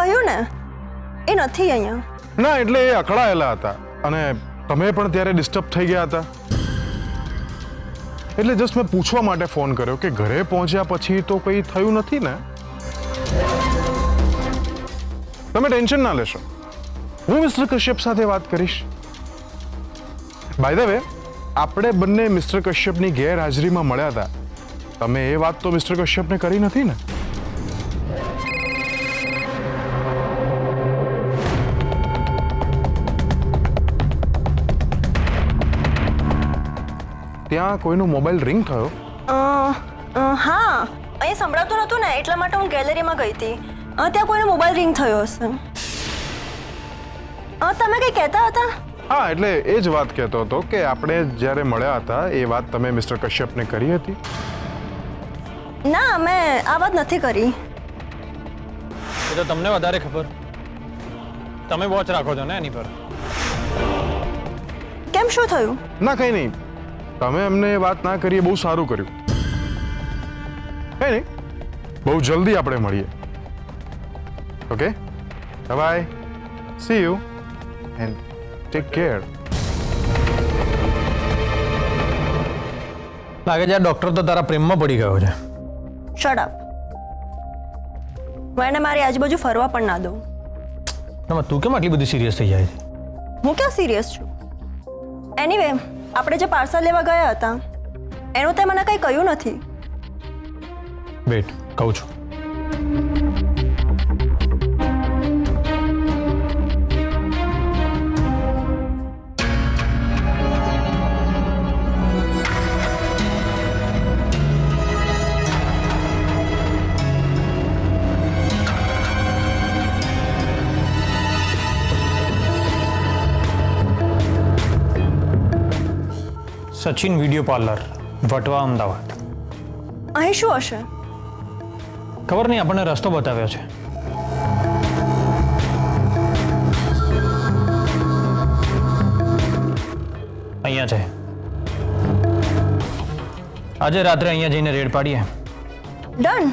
કહ્યું ને એ નથી અહીંયા. ના એટલે એ અકળાયેલા હતા અને તમે પણ ત્યારે ડિસ્ટર્બ થઈ ગયા હતા એટલે જસ્ટ મેં પૂછવા માટે ફોન કર્યો કે ઘરે પહોંચ્યા પછી તો કંઈ થયું નથી ને. તમે ટેન્શન ના લેશો, હું મિસ્ટર કશ્યપ સાથે વાત કરીશ. બાય ધ વે, આપણે બંને મિસ્ટર કશ્યપની ગેરહાજરીમાં મળ્યા હતા. તમે એ વાત તો મિસ્ટર કશ્યપને કરી નથી ને? ત્યાં કોઈનો મોબાઈલ રિંગ થયો? હા, અહીં સંભળાતું નહોતું ને એટલા માટે હું ગેલેરીમાં ગઈ હતી. ત્યાં કોઈનો મોબાઈલ રિંગ થયો હશે. તમે કંઈ કહેતા હતા? હા એટલે એ જ વાત કહેતો હતો કે આપણે જ્યારે મળ્યા હતા એ વાત તમે મિસ્ટર કશ્યપને કરી હતી? ના, મેં આ વાત નથી કરી. એ તો તમને વધારે ખબર, તમે વોચ રાખો છો ને એની પર. કેમ, શું થયું? ના કંઈ નહીં, તમે અમને એ વાત ના કરીએ બહુ સારું કર્યું. કંઈ નહીં, બહુ જલ્દી આપણે મળીએ. Okay, bye, see you and take care. લાગે છે આ ડોક્ટર તો તારા પ્રેમમાં પડી ગયો છે. Shut up. હું એને મારી આજુબાજુ ફરવા પણ ના દઉં. તું કેમ આટલી બધી સિરિયસ થઈ જાય છે? હું ક્યાં સિરિયસ છું? એનીવે, આપણે જે પાર્સલ લેવા ગયા હતા એનું તે મને કંઈ કહ્યું નથી. વેટ, કહું છું. Sachin video parlour, Vatva, Ahmedabad. અહીં શું હશે? ખબર નહીં, આપણને રસ્તો બતાવ્યો છે. અહીંયા છે. આજે રાત્રે અહીંયા જઈને રેડ પાડીએ. ડન.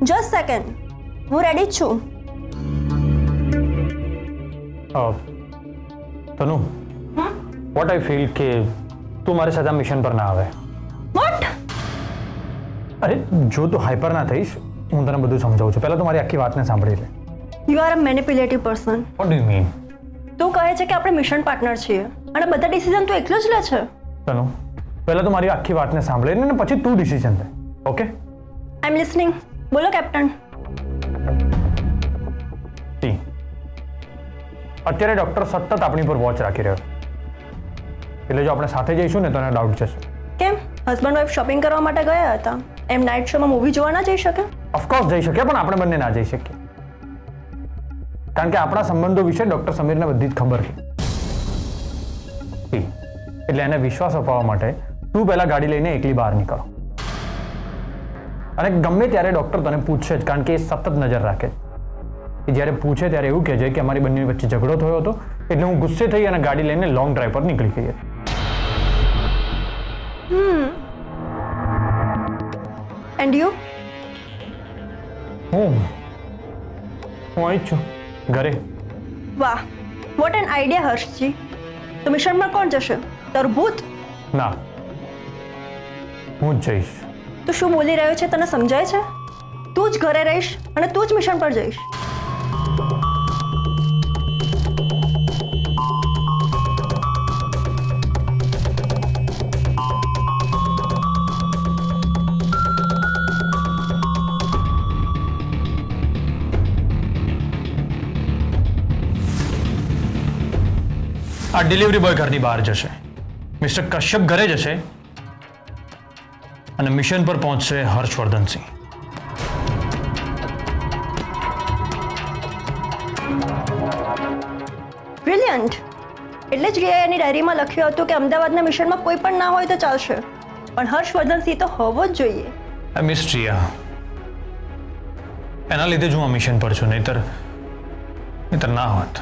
જસ્ટ સેકન્ડ, હું રેડી જ છું. તનુ, વોટ આઈ ફીલ કે તું મારી સાથે મિશન પર ના આવે. વોટ? અરે જો તું હાઈપર ના થઈશ, હું તને બધું સમજાવું છું. પહેલા તો મારી આખી વાતને સાંભળી લે. You are a manipulative person. What do you mean? તું કહે છે કે આપણે મિશન પાર્ટનર છીએ અને બધા ડિસિઝન તું એકલો જ લે છે. તનુ, પહેલા તો મારી આખી વાતને સાંભળી લે ને પછી તું ડિસિઝન લે. ઓકે? આઈ એમ લિસનિંગ. બોલો કેપ્ટન. અત્યારે ડોક્ટર સતત આપણી પર વોચ રાખી રહ્યો, એટલે જો આપણે સાથે જઈશું ને તો એને ડાઉટ જશે. કેમ, હસબન્ડ વાઈફ શોપિંગ કરવા માટે ગયા હતા, એમ નાઇટ શોમાં મૂવી જોવા ના જઈ શકે? ઓફકોર્સ જઈ શકે, પણ આપણે બંને ના જઈ શકીએ, કારણ કે આપણા સંબંધો વિશે ડોક્ટર સમીરને બધી જ ખબર છે. એટલે એને વિશ્વાસ અપાવવા માટે તું પહેલા ગાડી લઈને એકલી બહાર નીકળો, અને ગમે ત્યારે ડોક્ટર તને પૂછશે જ, કારણ કે એ સતત નજર રાખે. જ્યારે પૂછે ત્યારે એવું કહે છે કે અમારી બંને વચ્ચે ઝઘડો થયો હતો, એટલે હું ગુસ્સે થઈ અને ગાડી લઈને લોંગ ડ્રાઈવ પર નીકળી ગઈ. And you? હું અહીં જ છું, ઘરે. વાહ, વોટ એન આઈડિયા હર્ષજી. તો મિશનમાં કોણ જશે? તારું ભૂત? ના, હું જ જઈશ. તું શું બોલી રહ્યો છે, તને સમજાય છે? તું જ ઘરે રહીશ અને તું જ મિશન પર જઈશ. આ ડિલિવરી બોય ઘરની બહાર જશે, મિસ્ટર કશ્યપ ઘરે જશે અને મિશન પર પહોંચશે હર્ષવર્ધનસિંહ. બ્રિલિયન્ટ. એટલે જ રિયાની ડાયરીમાં લખ્યું હતું કે અમદાવાદના મિશનમાં કોઈ પણ ના હોય તો ચાલશે, પણ હર્ષવર્ધનસિંહ તો હોવો જ જોઈએ. મિસ રિયા, એના લીધે જ હું આ મિશન પર છું, નહીતર ના હોત.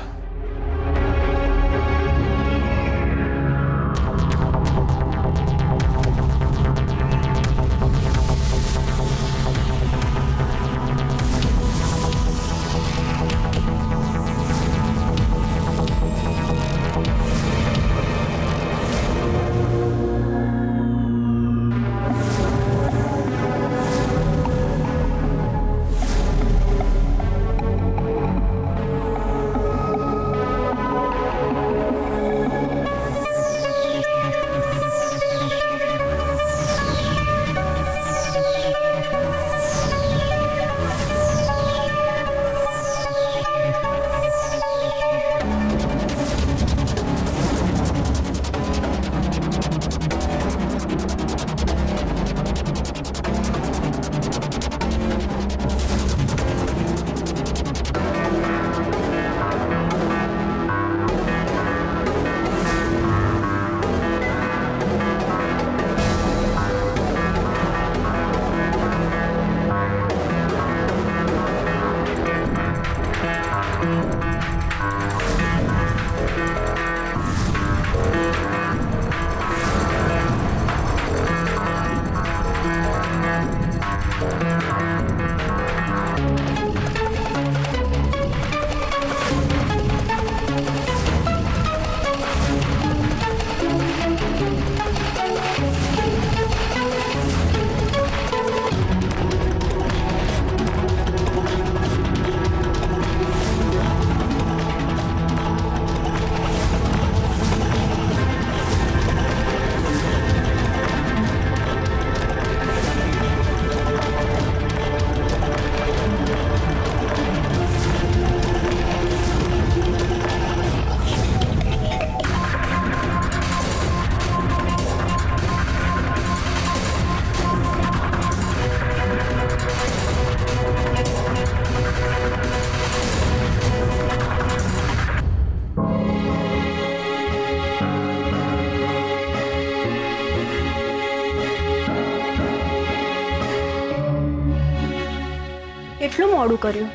કેટલું મોડું કર્યું.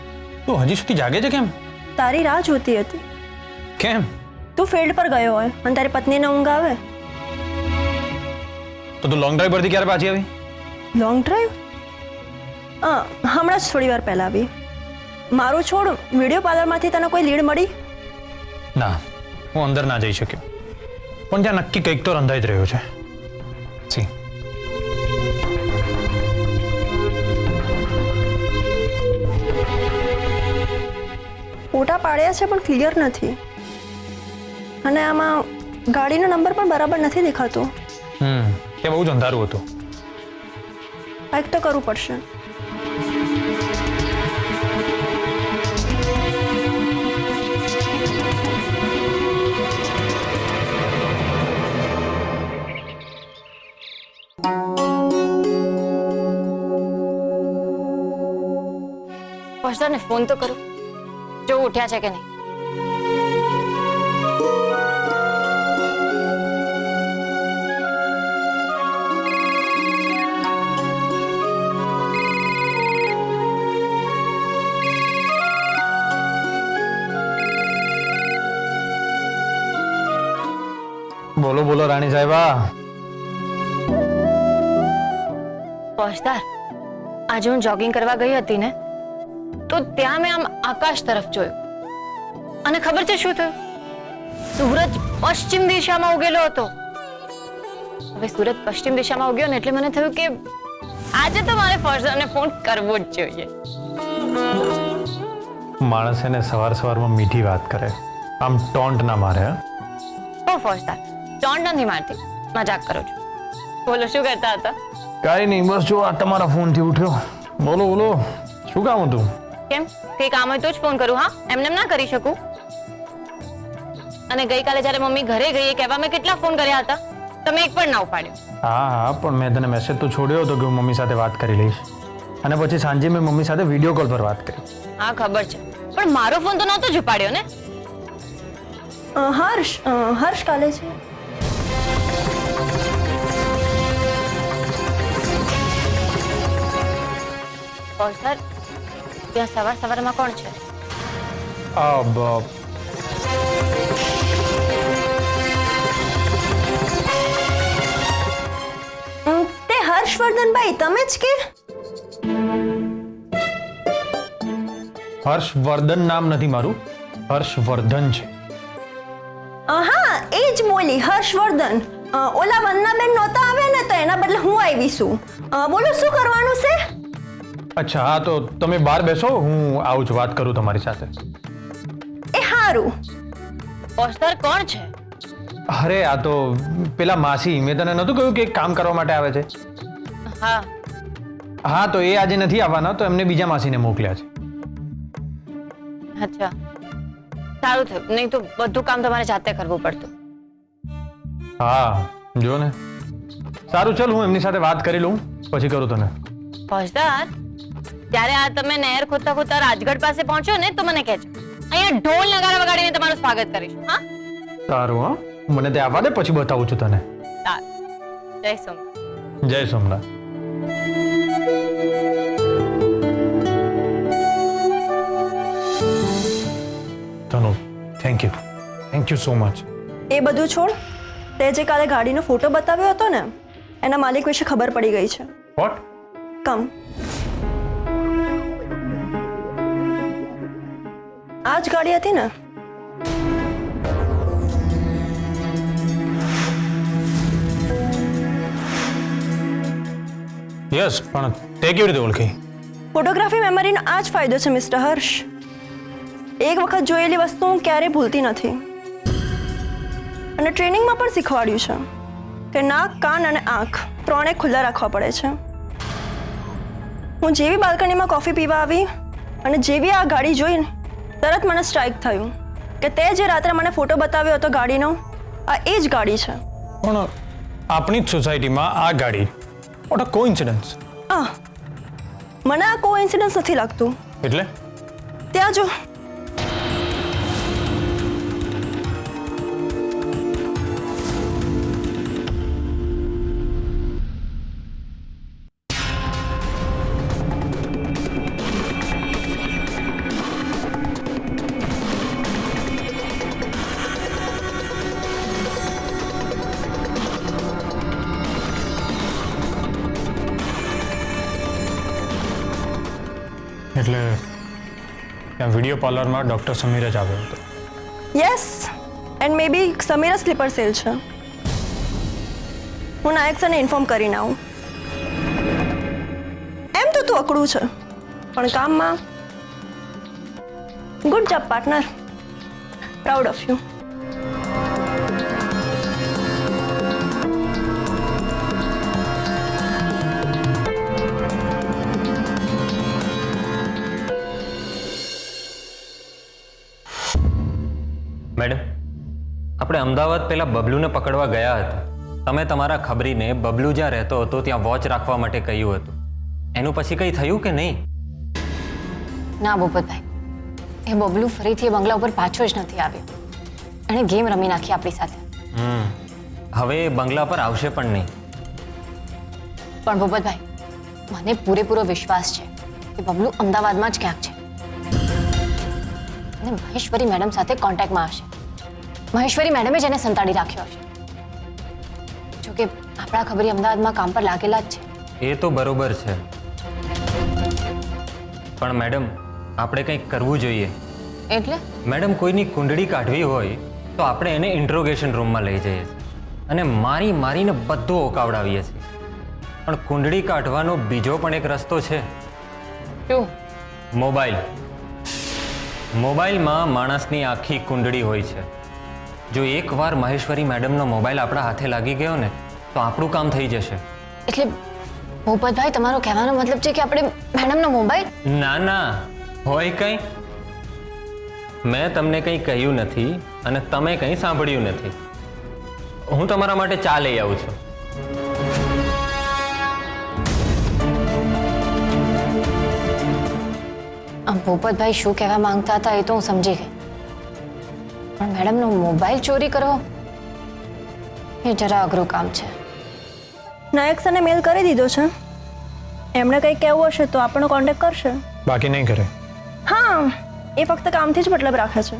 તું હજી સુધી જાગે છે કેમ? તારી રાહ જોતી હતી. કેમ? તું ફિલ્ડ પર ગયો હોય અને તારી પત્નીને ઊંઘ આવે. તો તું લોંગ ડ્રાઈવ પરથી ક્યારે પાછી આવી? Long drive? હમણાં જ થોડી વાર પહેલા આવી. મારું છોડ, વિડીયો પાર્લરમાંથી તને કોઈ લીડ મળી? ના, હું અંદર ના જઈ શક્યો, પણ ત્યાં નક્કી કંઈક તો રંધાઈ જ રહ્યો છે. સી ફોટા પાડ્યા છે પણ ક્લિયર નથી, અને આમાં ગાડીનો નંબર પણ બરાબર નથી દેખાતો. તે બહુ જ અંધારું હતું. કંઈક તો કરવું પડશે. ને ફોન તો કરું, જો ઉઠ્યા છે કે નહીં. બોલો બોલો રાણી સાહેબા. પહોંચદાર, આજે હું જોગિંગ કરવા ગઈ હતી ને, તો ત્યાં મેં આમ આકાશ તરફ જોયું, અને ખબર છે શું થયું? સૂરજ પશ્ચિમ દિશામાં ઉગેલો હતો. હવે સૂરજ પશ્ચિમ દિશામાં ઉગ્યો ને એટલે મને થયું કે આજે તો મારે ફરસાને ફોન કરવો જ જોઈએ. માણસ એને સવાર સવારમાં મીઠી વાત કરે, આમ ટોન્ટ ના મારે. ઓ ફોજદાર, ટોન્ટ નથી મારતી, મજાક કરું છું. બોલો શું કરતા હતા? કાંઈ નહીં, બસ જો આ તમારા ફોનથી ઉઠ્યો. બોલો બોલો, શું કામ હતું? કેમ, કઈ કામ હોય તો જ ફોન કરું? હા, એમને ના કરી શકું? અને ગઈકાલે જ્યારે મમ્મી ઘરે ગઈ એ કહેવા મેં કેટલા ફોન કર્યા હતા, તમે એક પણ ના ઉપાડ્યો. હા હા, પણ મેં તને મેસેજ તો છોડ્યો હતો કે હું મમ્મી સાથે વાત કરી લઈશ, અને પછી સાંજે મેં મમ્મી સાથે વિડીયો કોલ પર વાત કરી. હા ખબર છે, પણ મારો ફોન તો નહોતો જ ઉપાડ્યો ને. હર્ષ કાલે છે. ફોજદાર, ત્યાં સવારમાં કોણ છે? તે હર્ષવર્ધનભાઈ તમે જ કે? હર્ષવર્ધન નામ નથી મારું, હર્ષવર્ધન છે. હા એ જ મોલી હર્ષવર્ધન. ઓલા વંદનાબેન નહોતા આવ્યા ને તો એના બદલે હું આવી છું. બોલો શું કરવાનું છે? અચ્છા, હા તો તમે બહાર બેસો, હું આવું છું, વાત કરું તમારી સાથે. એ હારું. પોસ્ટર કોણ છે? અરે આ તો પેલા માસી, મેં તને નહોતું કહ્યું કે એક કામ કરવા માટે આવે છે? હા. હા તો એ આજે નથી આવવાના, તો એમને બીજા માસીને મોકલ્યા છે. અચ્છા, સારું થયું, નહીં તો બધું કામ તમારે જાતે કરવું પડતું. હા જો ને, સારું ચાલ, હું એમની સાથે વાત કરી લઉં, પછી કરું તને. ફોજદાર, ત્યારે આ તમે નહેર ખોદતા રાજગઢ પાસે પહોંચો ને તો મને કહેજો. અહીંયા ઢોલ નગારા વગાડીને તમારું સ્વાગત કરીશું. હા, સારું. હા, મને ત્યાં આવવા દે, પછી બતાવું છું તને. સારું. જય સોમનાથ. જય સોમનાથ. તનુ, થેન્ક યુ સો મચ. એ બધું છોડ. તે જે કાલે ગાડીનો ફોટો બતાવ્યો હતો ને, એના માલિક વિશે ખબર પડી ગઈ છે. વોટ? કમ. આ જ ગાડી હતી ને? યસ, પણ તે કેવી રીતે ઓળખી? ફોટોગ્રાફી મેમરીનો આ જ ફાયદો છે મિસ્ટર હર્ષ. એક વખત જોયેલી વસ્તુ હું ક્યારેય ભૂલતી નથી. અને ટ્રેનિંગમાં પણ શીખવાડ્યું છે કે નાક, કાન અને આંખ ત્રણે ખુલ્લા રાખવા પડે છે. હું જેવી બાલ્કનીમાં કોફી પીવા આવી અને જેવી આ ગાડી જોઈને તરત મને સ્ટ્રાઇક થયું કે તે જે રાત્રે મને ફોટો બતાવ્યો હતો ગાડીનો, આ એ જ ગાડી છે. પણ આપણી જ સોસાયટીમાં આ ગાડી, વોટ અ કોઇન્સિડન્સ. મને આ કોઇન્સિડન્સ નથી લાગતું. એટલે ત્યાં જો. એટલે ત્યાં વિડીયો પાર્લરમાં ડૉક્ટર સમીર જ આવ્યો હતો. Yes, and maybe Samira sleeper cell છે. હું નાયક સરને ઇન્ફોર્મ કરીને આવું. એમ તો તું અકડું છે, પણ કામમાં good job partner. Proud of you. Madam, આપણે અમદાવાદ પેલા બબલુને પકડવા ગયા હતા. તમે તમારા ખબરીને બબલુ જ્યાં રહેતો હતો ત્યાં વોચ રાખવા માટે કહ્યું હતું. એનું પછી કંઈ થયું કે નહીં? ના ભૂપતભાઈ, એ બબલુ ફરીથી એ બંગલા ઉપર પાછો જ નથી આવ્યો. એણે ગેમ રમી નાખી આપણી સાથે. હવે એ બંગલા પર આવશે પણ નહીં. પણ ભૂપતભાઈ, મને પૂરેપૂરો વિશ્વાસ છે કે બબલુ અમદાવાદમાં જ ક્યાંક છે અને મહેશ્વરી મેડમ સાથે કોન્ટેક્ટમાં હશે. મહેશ્વરી મેડમે જ એને સંતાડી રાખ્યો હશે. જોકે આપણા ખબરી અમદાવાદમાં કામ પર લાગેલા જ છે. એ તો બરોબર છે, પણ મેડમ આપણે કંઈક કરવું જોઈએ. એટલે મેડમ, કોઈની કુંડળી કાઢવી હોય તો આપણે એને ઇન્ટ્રોગેશન રૂમમાં લઈ જઈએ છીએ અને મારીને બધું ઓકાવડાવીએ છીએ. પણ કુંડળી કાઢવાનો બીજો પણ એક રસ્તો છે. શું? મોબાઈલ. મોબાઈલમાં માણસની આખી કુંડળી હોય છે. જો એકવાર મહેશ્વરી મેડમનો મોબાઈલ આપણા હાથે લાગી ગયો ને તો આપણું કામ થઈ જશે. એટલે ભૂપતભાઈ, તમારો કહેવાનો મતલબ છે કે આપણે મેડમનો મોબાઈલ? ના, હોય કંઈ. મેં તમને કંઈ કહ્યું નથી અને તમે કંઈ સાંભળ્યું નથી. હું તમારા માટે ચા લઈ આવું છું. ભૂપતભાઈ શું કહેવા માંગતા હતા એ તો હું સમજી ગઈ, પણ મેડમનો મોબાઈલ ચોરી કરવો એ જરા અઘરું કામ છે. નાયક સરને મેલ કરી દીધો છે. એમણે કંઈ કહેવું હશે તો આપણને કોન્ટેક્ટ કરશે. બાકી નહીં કરે. ના, એ ફક્ત કામથી જ મતલબ રાખે છે.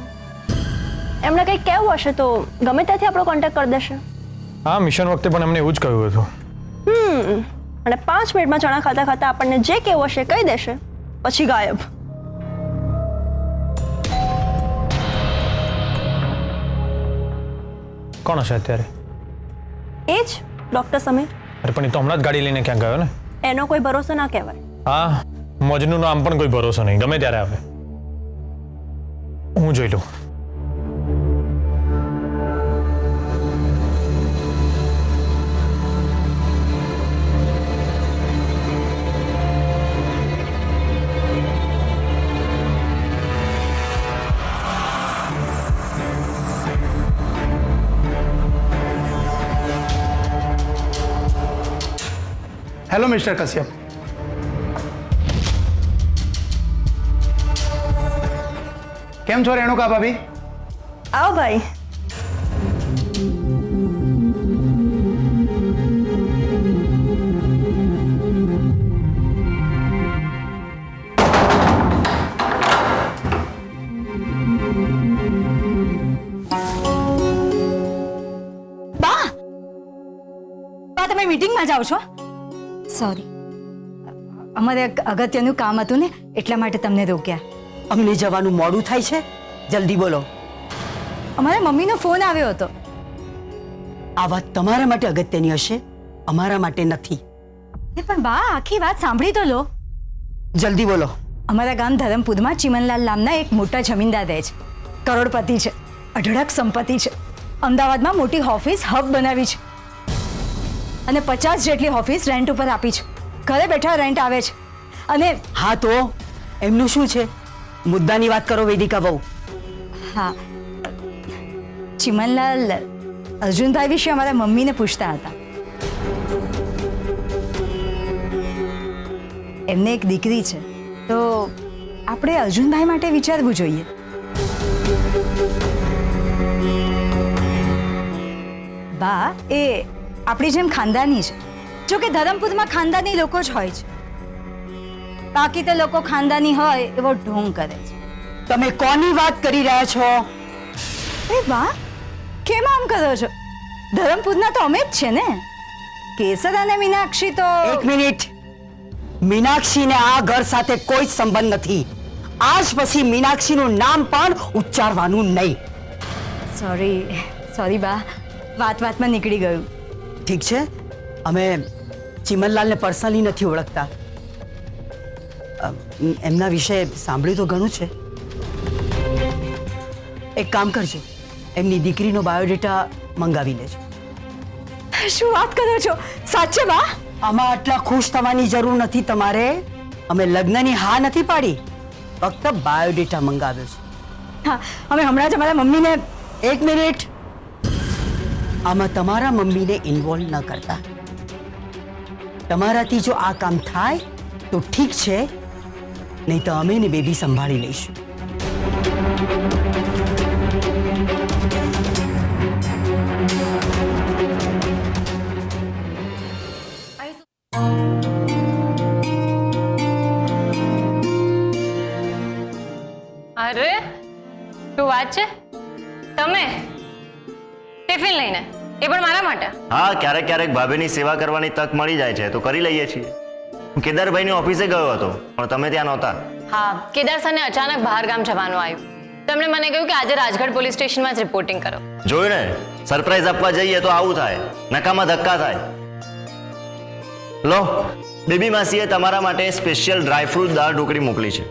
એમને કંઈક કહેવું હશે તો ગમે ત્યાંથી આપણો કોન્ટેક્ટ કરી દેશે. હા, મિશન વખતે પણ એમને એવું જ કહ્યું હતું. અને 5 મિનિટમાં ચણા ખાતા ખાતા આપણને જે કહેવું હશે કહી દેશે, પછી ગાયબ. કોણ હશે અત્યારે? એ જ ડૉક્ટર સમીર. અરે પણ એ તો હમણાં જ ગાડી લઈને ક્યાં ગયો ને. એનો કોઈ ભરોસો ના કહેવાય. હા, મજનું નામ પણ કોઈ ભરોસો નહીં, ગમે ત્યારે આવે. હું જોઈ લઉં. Hello mister Kashyap. કેમ છો રેણુકા ભાભી? આવો ભાઈ. તમે મીટિંગમાં જાઓ છો? સોરી, અમારે અગત્યનું કામ હતું ને એટલા માટે તમને રોક્યા. અમને જવાનું મોડું થાય છે, જલ્દી બોલો. અમારા મમ્મીનો ફોન આવ્યો હતો. આ વાત તમારા માટે અગત્યની હશે, અમારા માટે નથી. પણ બા, આખી વાત સાંભળી તો લો. જલ્દી બોલો. અમારા ગામ ધરમપુરમાં ચિમનલાલ નામના એક મોટા જમીનદાર રહે છે. કરોડપતિ છે, અઢળક સંપત્તિ છે. અમદાવાદમાં મોટી ઓફિસ હબ બનાવી છે અને 50 જેટલી ઓફિસ રેન્ટ ઉપર આપી છે. ઘરે બેઠા રેન્ટ આવે છે. અને હા તો એમનું શું છે? મુદ્દાની વાત કરો વેદિકા બહુ. હા, ચિમનલાલ અર્જુનભાઈ વિશે અમારા મમ્મીને પૂછતા હતા. એમને એક દીકરી છે, તો આપણે અર્જુનભાઈ માટે વિચારવું જોઈએ. બા, એ આપણી જેમ ખાનદાની છે. જો કે ધરમપુરમાં ખાનદાની લોકો જ હોય છે. બાકી તો લોકો ખાનદાની હોય એવો ઢોંગ કરે છે. તમે કોની વાત કરી રહ્યા છો? એ બા, કેમ આમ કરો છો? ધરમપુરના તો અમે જ છે ને. કેસર અને મીનાક્ષી તો... એક મિનિટ. મીનાક્ષીને આ ઘર સાથે કોઈ જ સંબંધ નથી. આજ પછી મીનાક્ષીનું નામ પણ ઉચ્ચારવાનું નહીં. સોરી બા, વાતમાં નીકળી ગયું. ઠીક છે, અમે ચિમનલાલને પર્સનલી નથી ઓળખતા. એમના વિશે સાંભળ્યું તો ઘણું છે. એક કામ કરજો, એમની દીકરીનો બાયોડેટા મંગાવી લેજો. શું વાત કરો છો? સાચે બા? આમાં આટલા ખુશ થવાની જરૂર નથી તમારે. અમે લગ્નની હા નથી પાડી, ફક્ત બાયોડેટા મંગાવ્યો છે. હા, અમે હમણાં જ અમારા મમ્મીને... એક મિનિટ. આમાં તમારા મમ્મીને ઇન્વોલ્વ ન કરતા. તમારાથી જો આ કામ થાય તો ઠીક છે, નહીં તો અમે ને બેબી સંભાળી લઈશું. અરે શું વાત છે? તમે ટિફિન લઈને, એ પણ મારા માટે? હા, ક્યારેક ક્યારેક ભાભીની સેવા કરવાની તક મળી જાય છે તો કરી લઈએ છીએ. હું કેદારભાઈની ઓફિસે ગયો હતો પણ તમે ત્યાં નહોતા. હા, કેદાર સરને અચાનક બહાર ગામ જવાનું આવ્યું. તેમણે મને કહ્યું કે આજે રાજગઢ પોલીસ સ્ટેશનમાં જ રિપોર્ટિંગ કરો. જોયું ને, સરપ્રાઈઝ આપવા જઈએ તો આવું થાય, નકામા ધક્કા થાય. લો, બેબી માસીએ તમારા માટે સ્પેશિયલ ડ્રાયફ્રૂટ દાળ ઢોકળી મોકલી છે.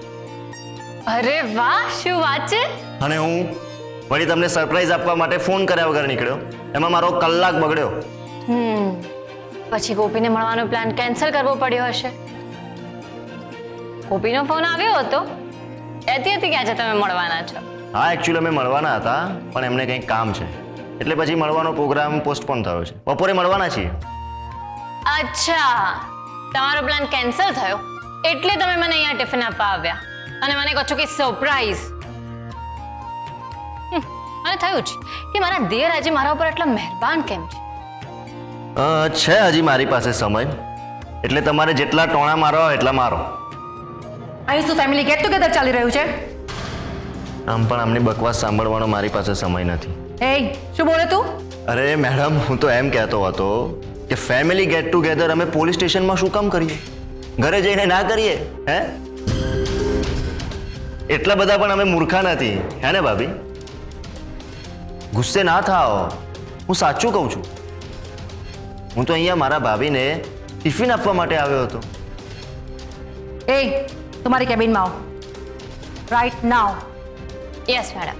અરે વાહ, શું વાત છે! અને હું વળી તમને સરપ્રાઈઝ આપવા માટે ફોન કર્યા વગર નીકળ્યો, એમાં મારો કલાક બગડ્યો. પછી ગોપીને મળવાનો પ્લાન કેન્સલ કરવો પડ્યો હશે. ગોપીનો ફોન આવ્યો હતો, કહેતી હતી કે આજે તમે મળવાના છો. હા, એકચ્યુઅલી અમે મળવાના હતા પણ એમને કંઈક કામ છે એટલે પછી મળવાનો પ્રોગ્રામ પોસ્ટપોન થયો છે. બપોરે મળવાના છીએ. અચ્છા, તમારો પ્લાન કેન્સલ થયો એટલે તમે મને અહીંયા ટિફિન આપવા આવ્યા અને મને કહો છો કે સરપ્રાઈઝ. મને થયું છે કે મારા દેર આજે મારા ઉપર આટલા મહેરબાન કેમ છે. છે હજી મારી પાસે સમય, એટલે તમારે જેટલા ટોણા મારવા હોય એટલા મારો. અહીં શું ફેમિલી ગેટ ટુગેધર ચાલી રહ્યું છે? આમ પણ આમની બકવાસ સાંભળવાનો મારી પાસે સમય નથી. એ શું બોલે તું? અરે મેડમ, હું તો એમ કહેતો હતો કે ફેમિલી ગેટ ટુગેધર અમે પોલીસ સ્ટેશનમાં શું કામ કરીએ? ઘરે જઈને ના કરીએ? હે? એટલા બધા પણ અમે મૂર્ખા નથી, હે ને ભાભી? ગુસ્સે ના થાઓ, હું સાચું કહું છું. હું તો અહીંયા મારા ભાભીને ટિફિન આપવા માટે આવ્યો હતો. એ તમારી કેબિનમાં આવો રાઈટ નાવ. Yes madam.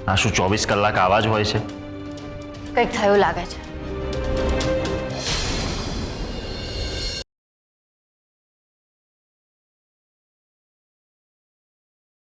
આ શું 24 કલાક આવા જ હોય છે? કંઈક થયું લાગે છે.